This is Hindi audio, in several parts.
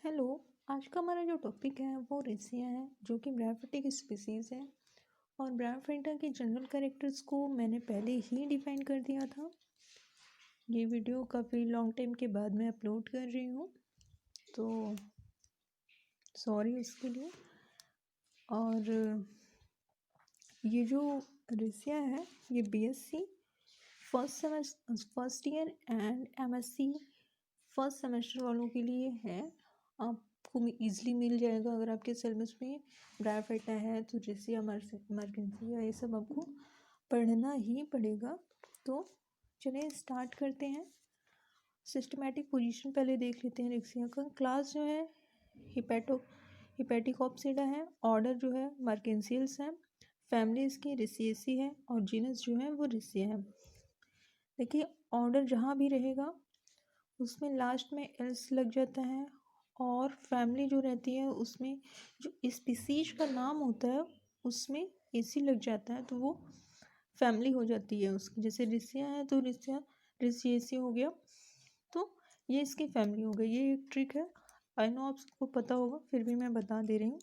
हेलो। आज का हमारा जो टॉपिक है वो रेसिया है, जो कि ब्रायोफिटिक स्पीसीज़ है। और ब्रायोफिटा के जनरल कैरेक्टर्स को मैंने पहले ही डिफाइन कर दिया था। ये वीडियो काफ़ी लॉन्ग टाइम के बाद मैं अपलोड कर रही हूँ, तो सॉरी उसके लिए। और ये जो रेसिया है ये BSc first year and MSc first semester वालों के लिए है। आपको ईजिली मिल जाएगा अगर आपके सिलेबस में ब्रायोफाइटा है तो रेसिया मर्केंसिया ये सब आपको पढ़ना ही पड़ेगा। तो चलिए स्टार्ट करते हैं। सिस्टमैटिक पोजीशन पहले देख लेते हैं रेसिया का। क्लास जो है हिपैटिकोप्सिडा है। ऑर्डर जो है मर्केंसियल्स है। फैमिली इसकी रेसिएसी है और जीनस जो है वो रेसिया है। देखिए, ऑर्डर जहाँ भी रहेगा उसमें लास्ट में एल्स लग जाता है, और फैमिली जो रहती है उसमें जो स्पीसीज का नाम होता है उसमें एसी लग जाता है, तो वो फैमिली हो जाती है उसकी। जैसे रिसिया है तो रिसिएसी हो गया, तो ये इसकी फैमिली हो गई। ये एक ट्रिक है, आई नो आप सबको पता होगा, फिर भी मैं बता दे रही हूँ।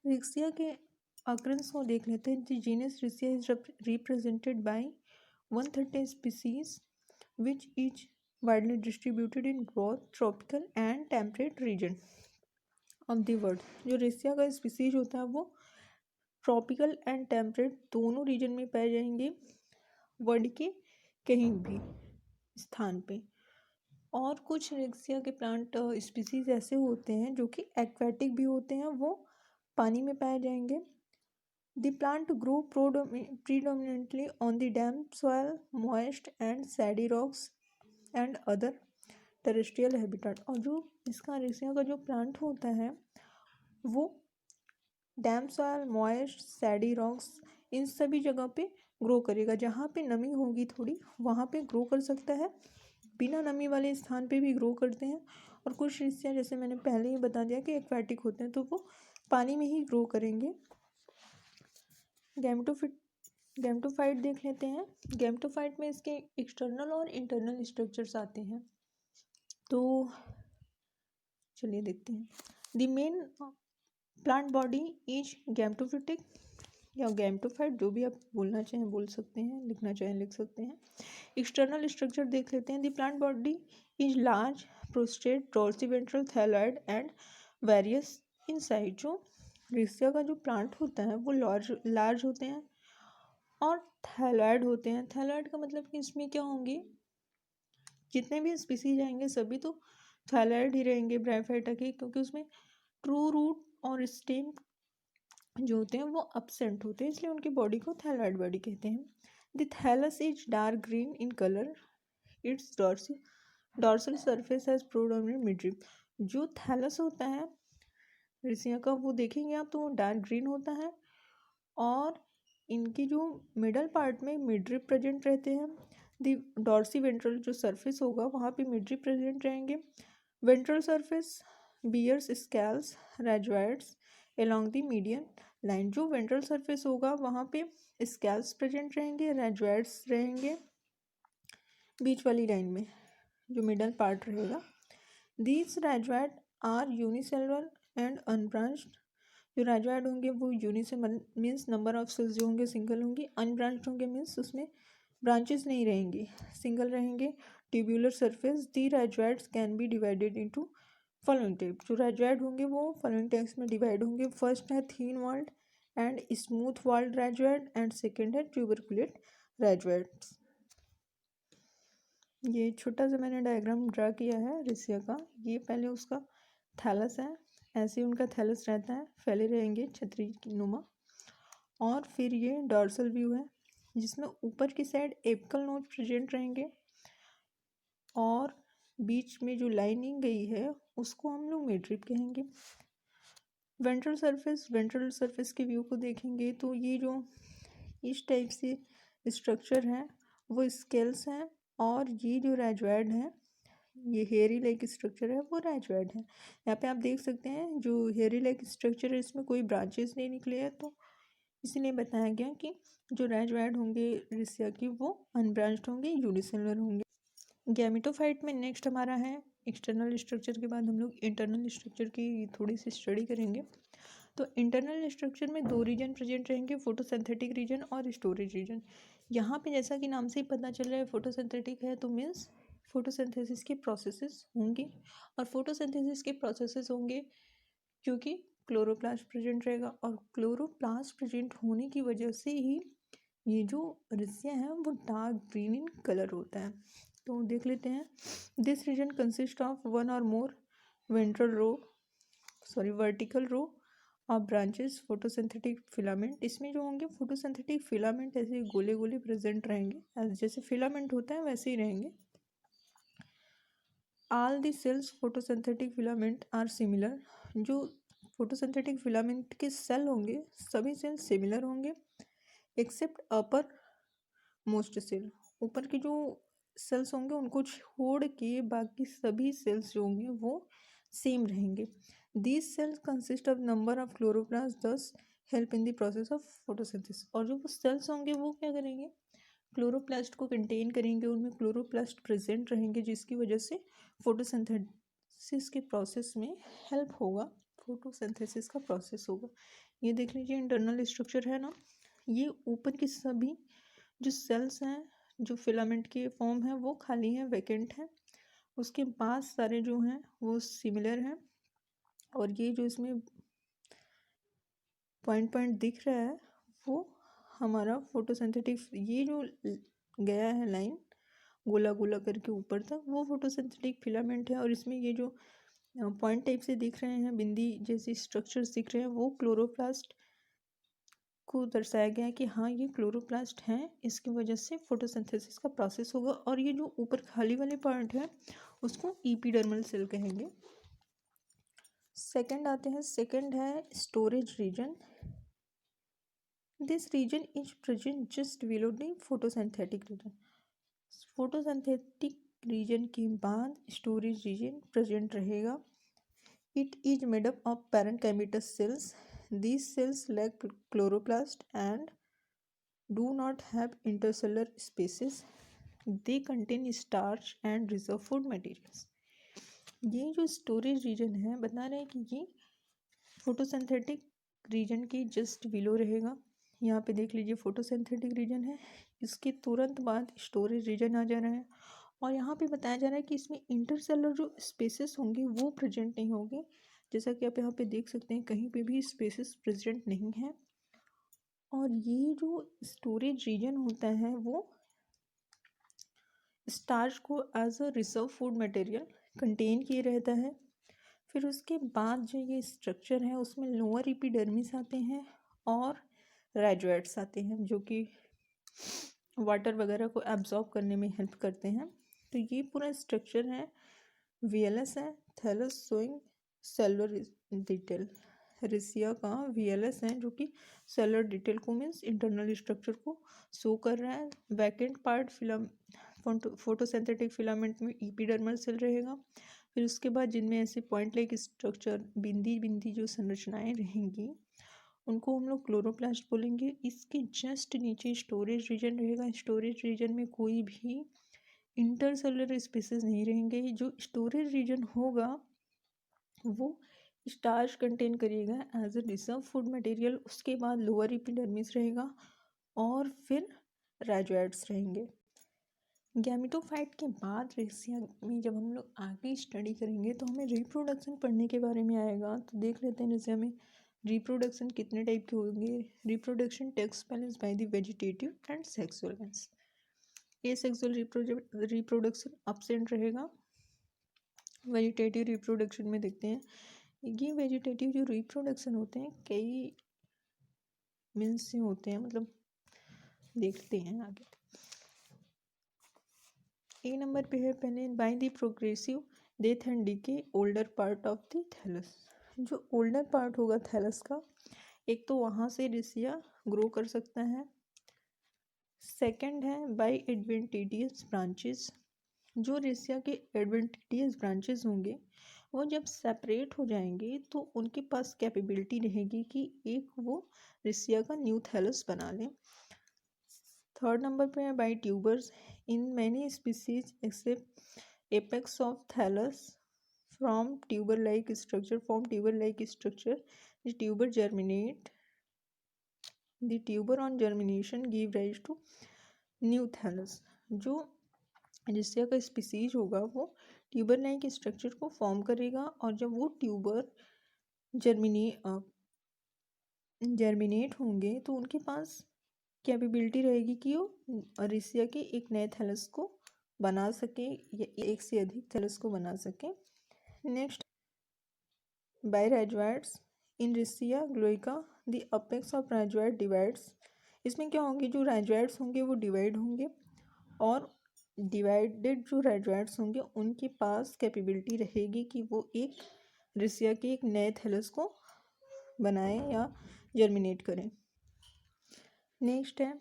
रिसिया के अक्रंस को देख लेते हैं। The genus Riccia is represented by 130 species which is widely distributed in both tropical and temperate region of the world। जो रेसिया का स्पीसीज होता है वो ट्रॉपिकल एंड टेम्परेट दोनों रीजन में पाए जाएंगे वर्ल्ड के कहीं भी स्थान पे। और कुछ रेसिया के प्लांट स्पीसीज ऐसे होते हैं जो कि एक्वेटिक भी होते हैं, वो पानी में पाए जाएंगे। The plant grow predominantly on the damp soil, moist and sandy rocks and other terrestrial habitat. और जो इसका रेसिया का जो प्लांट होता है वो damp soil, moist, sandy rocks इन सभी जगह पे ग्रो करेगा। जहाँ पे नमी होगी थोड़ी वहाँ पे ग्रो कर सकता है, बिना नमी वाले स्थान पे भी ग्रो करते हैं। और कुछ रेसिया जैसे मैंने पहले ही बता दिया कि एक्वेटिक होते हैं, तो वो पानी में ही ग्रो करेंगे। गैमेटोफाइट देख लेते हैं। गैमेटोफाइट में इसके एक्सटर्नल और इंटरनल स्ट्रक्चर्स आते हैं, तो चलिए देखते हैं। The main plant body is gametophytic या गैमेटोफाइट, जो भी आप बोलना चाहें बोल सकते हैं, लिखना चाहें लिख सकते हैं। एक्सटर्नल स्ट्रक्चर देख लेते हैं। The plant body is large, prostrate, dorsiventral, thalloid and various inside. जो रेसिया का जो प्लांट होता है वो लार्ज होते हैं और थैलॉइड होते हैं। थैलॉइड का मतलब कि इसमें क्या होंगे, जितने भी स्पीसीज आएंगे सभी तो थैलॉइड ही रहेंगे ब्रायोफाइटा के, क्योंकि उसमें ट्रू रूट और स्टेम जो होते हैं वो अब्सेंट होते हैं, इसलिए उनकी बॉडी को थैलॉइड बॉडी कहते हैं। The thallus is dark green in colour. Its dorsal surface has predominant midrib. जो थैलस होता है रेसिया का वो देखेंगे आप तो डार्क ग्रीन होता है, और इनकी जो मिडल पार्ट में मिडरिप प्रेजेंट रहते हैं। द डॉर्सी वेंट्रल जो सरफेस होगा वहाँ पे मिडरिप प्रेजेंट रहेंगे। Ventral surface bears scales rhizoids along the median line. जो वेंट्रल सरफेस होगा वहाँ पे स्कैल्स प्रेजेंट रहेंगे, रेजॉइड्स रहेंगे बीच वाली लाइन में, जो मिडल पार्ट रहेगा। These rhizoid are unicellular and unbranched. जो रेजॉइड होंगे वो unicellular means number of cells जो होंगे सिंगल होंगे, अनब्रांच्ड होंगे मीन्स उसमें ब्रांचेस नहीं रहेंगी, सिंगल रहेंगे। Tubular surface the rhizoids can be divided into following type. जो रेजॉइड होंगे वो फॉलोइंग टाइप्स में डिवाइड होंगे। फर्स्ट है thin walled and smooth walled rhizoid and second है ट्यूबरकुलेट रेजॉइड्स। ये छोटा सा मैंने डायग्राम ड्रा किया है रेसिया का। ये पहले उसका थैलस है, ऐसे उनका थैलस रहता है, फैले रहेंगे छतरी की नुमा। और फिर ये डॉर्सल व्यू है जिसमें ऊपर की साइड एपिकल नोज प्रेजेंट रहेंगे, और बीच में जो लाइनिंग गई है उसको हम लोग मिडरिप कहेंगे। वेंट्रल सरफेस के व्यू को देखेंगे तो ये जो इस टाइप से स्ट्रक्चर है वो स्केल्स हैं, और ये जो रेजॉइड है ये हेयरी लाइक स्ट्रक्चर है वो रेजॉइड है। यहाँ पे आप देख सकते हैं जो हेयरी लाइक स्ट्रक्चर है इसमें कोई ब्रांचेस नहीं निकले हैं, तो इसीलिए बताया गया कि जो रेजॉइड होंगे रेसिया की वो अनब्रांच्ड होंगे, यूनिसेलुलर होंगे। गैमेटोफाइट में नेक्स्ट हमारा है एक्सटर्नल स्ट्रक्चर के बाद हम लोग इंटरनल स्ट्रक्चर की थोड़ी सी स्टडी करेंगे। तो इंटरनल स्ट्रक्चर में दो रीजन प्रेजेंट रहेंगे, फोटोसिंथेटिक रीजन और स्टोरेज रीजन। यहाँ पे जैसा कि नाम से ही पता चल रहा है फोटोसिंथेटिक है तो मीन्स फोटोसिंथेसिस के प्रोसेसेस होंगे, और फोटोसिंथेसिस के प्रोसेसेस होंगे क्योंकि क्लोरोप्लास्ट प्रेजेंट रहेगा, और क्लोरोप्लास्ट प्रेजेंट होने की वजह से ही ये जो रस्सियाँ हैं वो डार्क ग्रीन इन कलर होता है। तो देख लेते हैं। This region consist of one or more vertical रो और ब्रांचेस फोटोसिंथेटिक फिलामेंट। इसमें जो होंगे फोटोसिंथेटिक फिलामेंट ऐसे गोले गोले प्रेजेंट रहेंगे, जैसे फिलामेंट होता है वैसे ही रहेंगे। All the cells photosynthetic filament are similar. जो फोटोसिंथेटिक फिलामेंट के सेल होंगे सभी सेल सिमिलर होंगे एक्सेप्ट अपर मोस्ट सेल। ऊपर के जो सेल्स होंगे उनको छोड़ के बाकी सभी सेल्स जो होंगे वो सेम रहेंगे। These cells consist of number of chloroplast thus help in the process of photosynthesis. और जो सेल्स होंगे वो क्या करेंगे, क्लोरोप्लास्ट को कंटेन करेंगे, उनमें क्लोरोप्लास्ट प्रेजेंट रहेंगे जिसकी वजह से फोटोसिंथेसिस के प्रोसेस में हेल्प होगा, फोटोसिंथेसिस का प्रोसेस होगा। ये देख लीजिए इंटरनल स्ट्रक्चर है ना, ये ऊपर की सभी जो सेल्स हैं जो फिलामेंट के फॉर्म है वो खाली हैं, वैकेंट हैं। उसके बाद सारे जो हैं वो सिमिलर हैं, और ये जो इसमें पॉइंट पॉइंट दिख रहा है वो हमारा फोटोसिंथेटिक, ये जो गया है लाइन गोला गोला करके ऊपर तक वो फोटोसिंथेटिक फिलामेंट है, और इसमें ये जो पॉइंट टाइप से दिख रहे हैं, बिंदी जैसी स्ट्रक्चर्स दिख रहे हैं, वो क्लोरोप्लास्ट को दर्शाया गया है कि हाँ ये क्लोरोप्लास्ट हैं, इसकी वजह से फोटोसिंथेसिस का प्रोसेस होगा। और ये जो ऊपर खाली वाले पार्ट है उसको एपिडर्मल सेल कहेंगे। सेकंड आते हैं, सेकंड है storage region. This region is present just below the photosynthetic region. Photosynthetic region के बाद स्टोरेज रीजन प्रेजेंट रहेगा। It is made up of parenchymatous cells. These cells lack chloroplast and do not have intercellular spaces. They contain starch and reserve food materials. ये जो स्टोरेज रीजन है बता रहे हैं कि ये फोटोसिंथेटिक रीजन के जस्ट बिलो रहेगा। यहाँ पे देख लीजिए फोटोसिंथेटिक रीजन है, इसके तुरंत बाद स्टोरेज रीजन आ जा रहा है, और यहाँ पे बताया जा रहा है कि इसमें इंटरसेलुलर जो स्पेसेस होंगे वो प्रेजेंट नहीं होंगे। जैसा कि आप यहाँ पे देख सकते हैं कहीं पे भी स्पेसेस प्रेजेंट नहीं है। और ये जो स्टोरेज रीजन होता है वो स्टार्च को as a reserve food material contain किए रहता है। फिर उसके बाद जो ये स्ट्रक्चर है उसमें लोअर एपिडर्मिस आते हैं और रेजोइड्स आते हैं जो कि वाटर वगैरह को एब्जॉर्ब करने में हेल्प करते हैं। तो ये पूरा स्ट्रक्चर है, वीएलएस है, thallus sowing cellular detail. Risia का वीएलएस है जो कि सेलुलर डिटेल को मीन्स इंटरनल स्ट्रक्चर को शो कर रहा है। वैकेंट पार्ट फोटोसिंथेटिक फिलामेंट में एपिडर्मल सेल रहेगा। फिर उसके बाद जिनमें ऐसे पॉइंट लाइक स्ट्रक्चर बिंदी बिंदी जो संरचनाएं रहेंगी उनको हम लोग क्लोरोप्लास्ट बोलेंगे। इसके जस्ट नीचे स्टोरेज रीजन रहेगा। स्टोरेज रीजन में कोई भी इंटरसेलुलर स्पेसेस नहीं रहेंगे। जो स्टोरेज रीजन होगा वो स्टार्च कंटेन करेगा as a reserve food material. उसके बाद लोअर एपिडर्मिस रहेगा और फिर रेजोइड्स रहेंगे। गैमेटोफाइट के बाद रेसिया में जब हम लोग आगे स्टडी करेंगे तो हमें रिप्रोडक्शन पढ़ने के बारे में आएगा। तो देख लेते हैं रेसिया में रिप्रोडक्शन कितने टाइप के होंगे। Reproduction takes place by the vegetative and sexual means. Asexual reproduction absent रहेगा। वेजिटेटिव रिप्रोडक्शन में देखते हैं, ये वेजिटेटिव जो रिप्रोडक्शन होते हैं कई मीन्स से होते हैं, मतलब देखते हैं आगे। ए नंबर पे है पहले by the progressive death and decay older part of the thallus. जो ओल्डर पार्ट होगा थैलस का, एक तो वहाँ से रिसिया ग्रो कर सकता है। सेकंड है बाय एडवेंटिडियस ब्रांचेस। जो रिसिया के एडवेंटिडियस ब्रांचेस होंगे वो जब सेपरेट हो जाएंगे तो उनके पास कैपेबिलिटी रहेगी कि एक वो रिसिया का न्यू थैलस बना लें। थर्ड नंबर पे है by tubers. In many species except apex of thallus from tuber-like structure, the tuber germinate, the tuber on germination give rise to new thallus. जो रिसिया का स्पीसीज होगा वो ट्यूबर लाइक स्ट्रक्चर को फॉर्म करेगा, और जब वो ट्यूबर जर्मिनेट होंगे तो उनके पास कैपेबिलिटी रहेगी कि वो रिसिया के एक नए थैलस को बना सके या एक से अधिक थैलस को बना सके। Next, by rhizoids in Riccia glauca the apex of rhizoid divides. इसमें क्या होंगे, जो राइजोइड्स होंगे वो डिवाइड होंगे, और डिवाइडेड जो राइजोइड्स होंगे उनके पास कैपेबिलिटी रहेगी कि वो एक रिसिया के एक नए थैलस को बनाएं या जर्मिनेट करें। नेक्स्ट है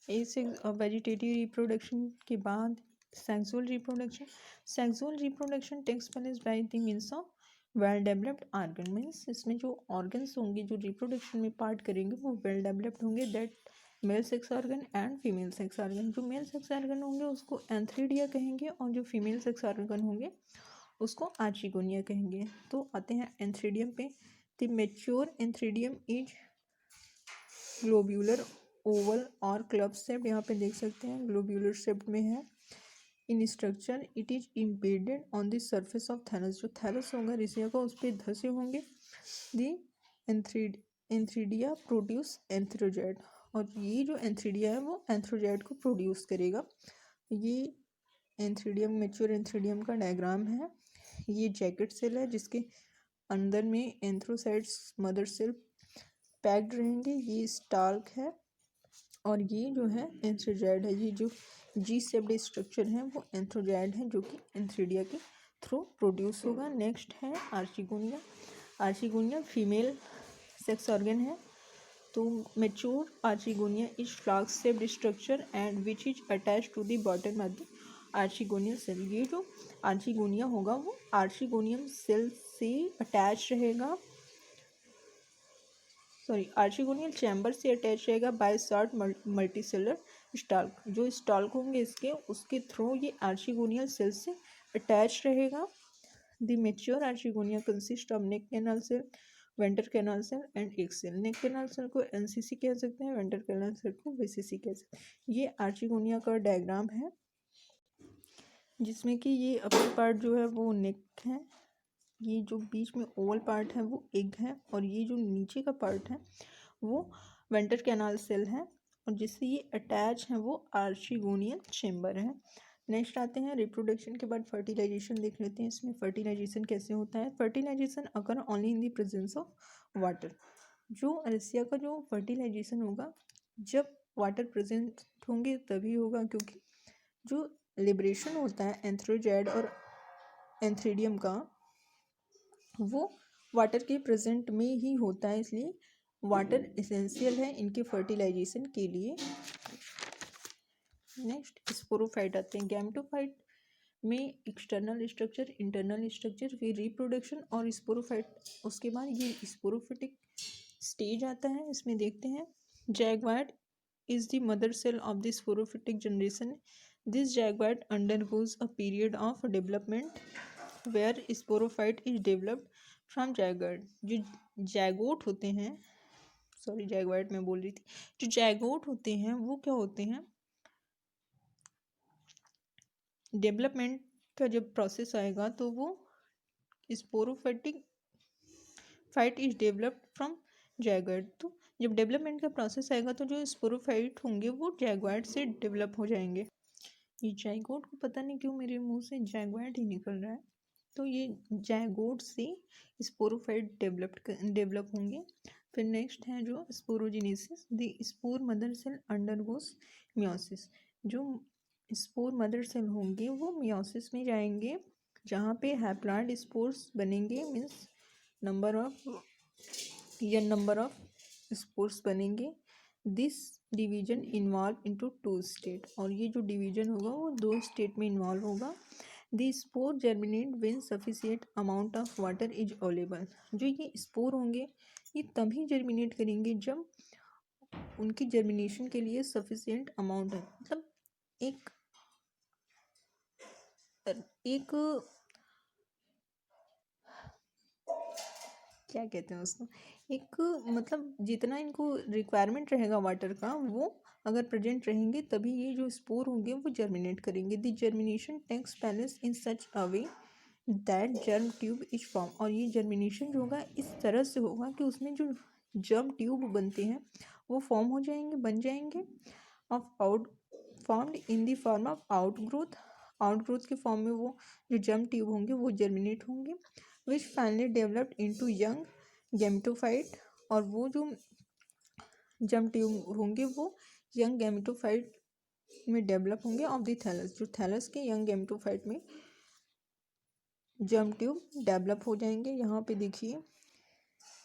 इस वेजिटेटिव रिप्रोडक्शन के बाद sexual reproduction. Sexual reproduction takes place by the means of well developed organ. Means इसमें जो ऑर्गन्स होंगे जो रिप्रोडक्शन में पार्ट करेंगे वो वेल डेवलप्ड होंगे, that male sex organ and female sex organ. जो मेल सेक्स ऑर्गन होंगे उसको एंथ्रीडिया कहेंगे, और जो फीमेल सेक्स ऑर्गन होंगे उसको आर्चिगोनिया कहेंगे। तो आते हैं एंथ्रीडियम पे। The mature antheridium is globular, oval or club shaped. यहाँ पे देख सकते हैं ग्लोब्यूलर शेप्ड में है। In structure it is embedded on the surface of thallus. जो थैलस होगा रिसिया का उस पर धसे होंगे। द एंथ्रीडिया प्रोड्यूस एंथ्रोजैड, और ये जो एंथ्रीडिया है वो एंथ्रोजैड को प्रोड्यूस करेगा। ये एंथ्रीडियम, मैच्योर एंथ्रीडियम का डायग्राम है। ये जैकेट सेल है जिसके अंदर में एंथ्रोसाइट्स मदर सेल पैक्ड रहेंगे। ये स्टाल्क है, और ये जो है एंथ्रोजैड है। ये जो जी शेप्ड स्ट्रक्चर है वो एंथ्रोजैड है जो कि एंथ्रीडिया के थ्रू प्रोड्यूस होगा। नेक्स्ट है archegonia. Archegonia female sex organ है। तो mature archegonia is flask shaped structure and which is attach to the bottom of the archegonial cell. ये जो आर्चिगोनिया होगा वो आर्चिगोनियम सेल से अटैच रहेगा, आर्चिगोनियल चैम्बर से अटैच रहेगा बाय शॉर्ट मल्टीसेलर स्टाल्क। जो स्टाल्क होंगे इसके उसके थ्रू ये आर्चिगोनियल सेल से अटैच रहेगा। The mature archegonia consist of neck canal cell, venter canal cell and egg cell. Neck canal cell को एनसीसी कह सकते हैं, वेंटर कैनाल सेल को वीसीसी कह सकते हैं। ये आर्चिगोनिया का डायग्राम है जिसमें कि ये अपर पार्ट जो है वो नेक है, ये जो बीच में ओवल पार्ट है वो एग है, और ये जो नीचे का पार्ट है वो वेंटर कैनाल सेल है, और जिससे ये अटैच है वो आर्चिगोनियल चेम्बर है। नेक्स्ट आते हैं रिप्रोडक्शन के बाद फर्टिलाइजेशन देख लेते हैं। इसमें फर्टिलाइजेशन कैसे होता है। Fertilisation occur only in the presence of water. जो एल्सिया का जो फर्टिलाइजेशन होगा जब वाटर प्रेजेंट होंगे तभी होगा, क्योंकि जो लिबरेशन होता है एंथ्रोजैड और एंथ्रीडियम का वो वाटर के प्रेजेंट में ही होता है, इसलिए वाटर एसेंशियल है इनके फर्टिलाइजेशन के लिए। नेक्स्ट स्पोरोफाइट आते हैं। गैमेटोफाइट में एक्सटर्नल स्ट्रक्चर, इंटरनल स्ट्रक्चर, फिर रिप्रोडक्शन और स्पोरोफाइट, उसके बाद ये स्पोरोफिटिक स्टेज आता है। इसमें देखते हैं जैगवाइट is the mother cell of the sporophytic generation. This zygote undergoes a period of development where sporophyte is developed from zygote. जो जैगोट होते हैं, जैगोट मैं बोल रही थी, जो जैगोट होते हैं वो क्या होते हैं, डेवलपमेंट का जब प्रोसेस आएगा तो वो sporophytic fight is developed from zygote. तो जब डेवलपमेंट का प्रोसेस आएगा तो जो स्पोरोफाइट होंगे वो जैगोट से डेवलप हो जाएंगे। ये जैगोट को पता नहीं क्यों मेरे मुंह से जैगोट ही निकल रहा है। तो ये जैगोट से स्पोरोफाइट डेवलप होंगे। फिर नेक्स्ट है जो sporogenesis. The spore mother cell undergoes meiosis. जो स्पोर मदर सेल होंगे वो मियोसिस में जाएंगे, जहाँ पे हैप्लॉइड स्पोर्स बनेंगे, मीन्स नंबर ऑफ स्पोर्स बनेंगे। This division involve into 2 state, और ये जो डिवीजन होगा वो 2 स्टेट में इन्वॉल्व होगा। The spore germinate when sufficient amount of water is available. जो ये स्पोर होंगे ये तभी जर्मिनेट करेंगे जब उनकी जर्मिनेशन के लिए सफिशिएंट अमाउंट है, मतलब एक एक क्या कहते हैं उसको, एक मतलब जितना इनको रिक्वायरमेंट रहेगा वाटर का, वो अगर प्रेजेंट रहेंगे तभी ये जो स्पोर होंगे वो जर्मिनेट करेंगे। The germination takes place in such a way that germ tube is form. और ये जर्मिनेशन जो होगा इस तरह से होगा कि उसमें जो जर्म ट्यूब बनते हैं वो फॉर्म हो जाएंगे, बन जाएंगे। Of out formed in the form of outgrowth, outgrowth के फॉर्म में वो जो जर्म ट्यूब होंगे वो जर्मिनेट होंगे। Which finally developed into young gametophyte, और वो जो जर्म ट्यूब होंगे वो यंग गैमेटोफाइट में डेवलप होंगे ऑफ द थैलस, जो थैलस के यंग गैमेटोफाइट में जर्म ट्यूब डेवलप हो जाएंगे। यहाँ पे देखिए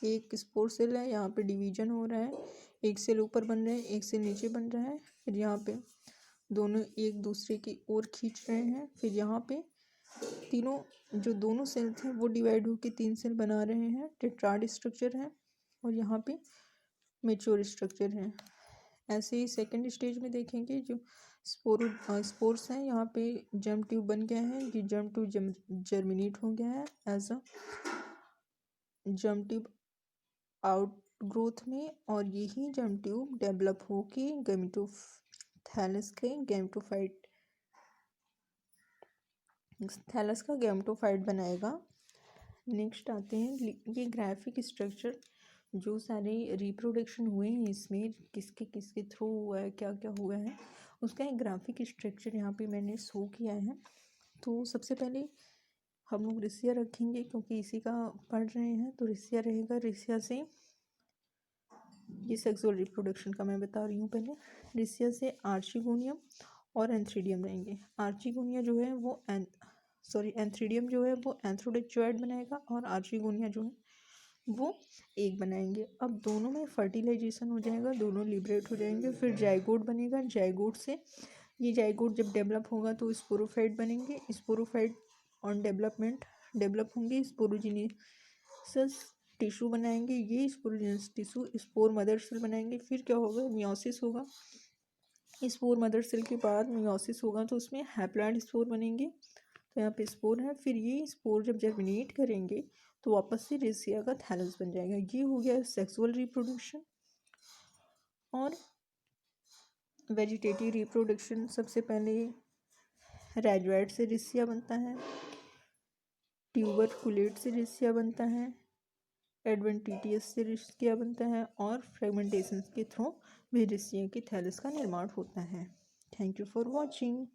एक स्पोर सेल है, यहाँ पे डिवीजन हो रहा है, एक सेल ऊपर बन रहा है, एक सेल नीचे बन रहा है, फिर यहाँ पे दोनों एक दूसरे की ओर खींच रहे हैं, फिर यहाँ पे तीनों जो दोनों सेल थे वो डिवाइड होकर 3 सेल बना रहे हैं, टेट्राड स्ट्रक्चर है, और यहाँ पे मेच्योर स्ट्रक्चर है। ऐसे ही सेकंड स्टेज में देखेंगे जो स्पोर्स हैं, यहाँ पे जर्म ट्यूब बन गया है, ये जर्म ट्यूब जर्मिनेट हो गया है as a germ tube outgrowth में, और यही जर्म ट्यूब डेवलप होके गैमेटोथैलस के गैमेटोफाइट, थैलस का गैमेटोफाइट बनाएगा। नेक्स्ट आते हैं ये ग्राफिक स्ट्रक्चर, जो सारे रिप्रोडक्शन हुए हैं इसमें किसके किसके थ्रू हुआ है, क्या क्या हुआ है, उसका एक ग्राफिक स्ट्रक्चर यहाँ पे मैंने शो किया है। तो सबसे पहले हम लोग रिसिया रखेंगे क्योंकि इसी का पढ़ रहे हैं, तो रिसिया रहेगा। रिसिया से ये सेक्सुअल रिप्रोडक्शन का मैं बता रही हूँ। पहले रिसिया से आर्चिगोनियम और एंथ्रीडियम रहेंगे। आर्चिगोनिया जो है वो एंथ्रीडियम जो है वो एंथ्रोडिक्चोइड बनाएगा, और आर्चिगोनिया जो है वो एक बनाएंगे। अब दोनों में फर्टिलाइजेशन हो जाएगा, दोनों लिबरेट हो जाएंगे, फिर जाइगोट बनेगा। जाइगोट से ये जाइगोट जब डेवलप होगा तो स्पोरोफाइट बनेंगे। स्पोरोफाइट ऑन डेवलपमेंट डेवलप होंगे, स्पोरोजिनेसिस टिश्यू बनाएंगे। ये स्पोरोजिनेसिस टिश्यू स्पोर मदर सेल बनाएंगे। फिर क्या होगा, मियोसिस होगा। स्पोर मदर सेल के बाद मियोसिस होगा तो उसमें हैप्लॉइड स्पोर बनेंगे। तो यहाँ पे स्पोर है, फिर ये स्पोर जब जर्मिनेट करेंगे तो वापस से रेसिया का थैलस बन जाएगा। ये हो गया सेक्सुअल रिप्रोडक्शन। और वेजिटेटिव रिप्रोडक्शन, सबसे पहले रैजोइड से रेसिया बनता है, ट्यूबरकुलेट से रेसिया बनता है, एडवेंटिटियस से रेसिया बनता है, और फ्रेगमेंटेशन के थ्रू भी रेसिया के थैलस का निर्माण होता है। Thank you for watching.